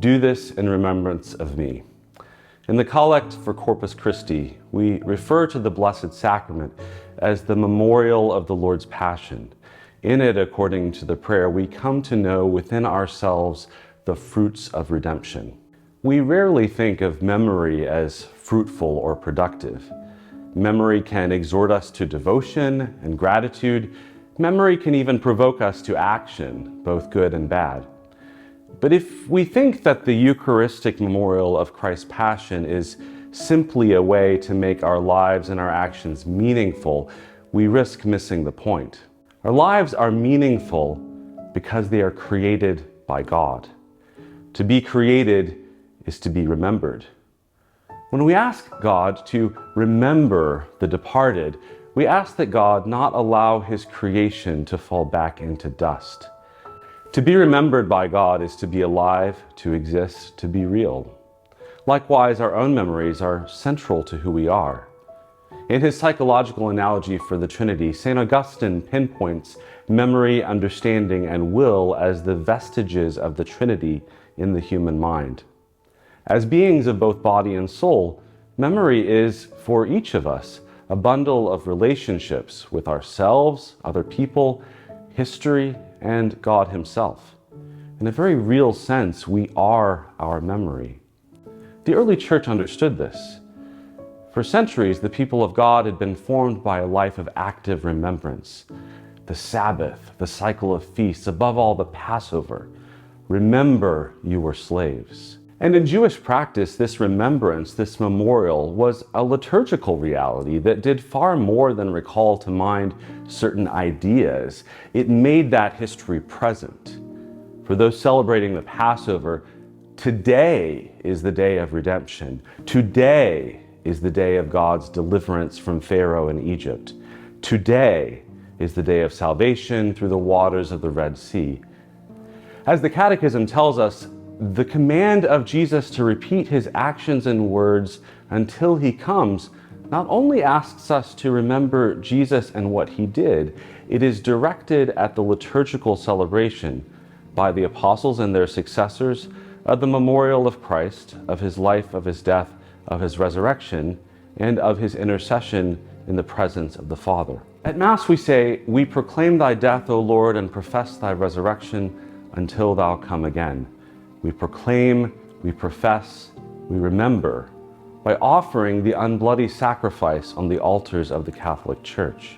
Do this in remembrance of me. In the Collect for Corpus Christi, we refer to the Blessed Sacrament as the memorial of the Lord's Passion. In it, according to the prayer, we come to know within ourselves the fruits of redemption. We rarely think of memory as fruitful or productive. Memory can exhort us to devotion and gratitude. Memory can even provoke us to action, both good and bad. But if we think that the Eucharistic memorial of Christ's Passion is simply a way to make our lives and our actions meaningful, we risk missing the point. Our lives are meaningful because they are created by God. To be created is to be remembered. When we ask God to remember the departed, we ask that God not allow His creation to fall back into dust. To be remembered by God is to be alive, to exist, to be real. Likewise, our own memories are central to who we are. In his psychological analogy for the Trinity, St. Augustine pinpoints memory, understanding, and will as the vestiges of the Trinity in the human mind. As beings of both body and soul, memory is, for each of us, a bundle of relationships with ourselves, other people, history, and God Himself. In a very real sense, we are our memory. The early church understood this. For centuries, the people of God had been formed by a life of active remembrance. The Sabbath, the cycle of feasts, above all the Passover. Remember you were slaves. And in Jewish practice, this remembrance, this memorial, was a liturgical reality that did far more than recall to mind certain ideas. It made that history present. For those celebrating the Passover, today is the day of redemption. Today is the day of God's deliverance from Pharaoh in Egypt. Today is the day of salvation through the waters of the Red Sea. As the Catechism tells us, the command of Jesus to repeat His actions and words until He comes not only asks us to remember Jesus and what He did, it is directed at the liturgical celebration by the apostles and their successors of the memorial of Christ, of His life, of His death, of His resurrection, and of His intercession in the presence of the Father. At Mass we say, "We proclaim Thy death, O Lord, and profess Thy resurrection until Thou come again." We proclaim, we profess, we remember by offering the unbloody sacrifice on the altars of the Catholic Church.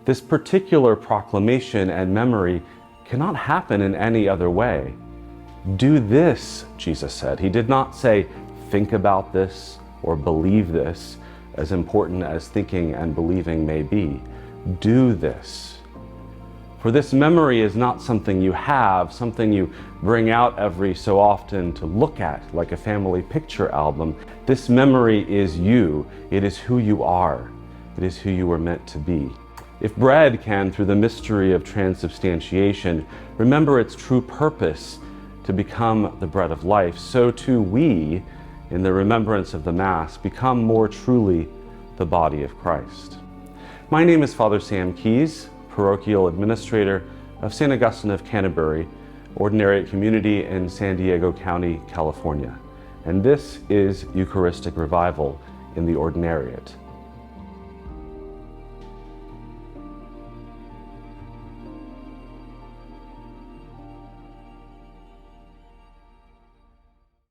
This particular proclamation and memory cannot happen in any other way. Do this, Jesus said. He did not say, think about this or believe this, as important as thinking and believing may be. Do this. For this memory is not something you have, something you bring out every so often to look at, like a family picture album. This memory is you. It is who you are. It is who you were meant to be. If bread can, through the mystery of transubstantiation, remember its true purpose to become the bread of life, so too we, in the remembrance of the Mass, become more truly the body of Christ. My name is Father Sam Keyes, Parochial Administrator of St. Augustine of Canterbury, Ordinariate Community in San Diego County, California. And this is Eucharistic Revival in the Ordinariate.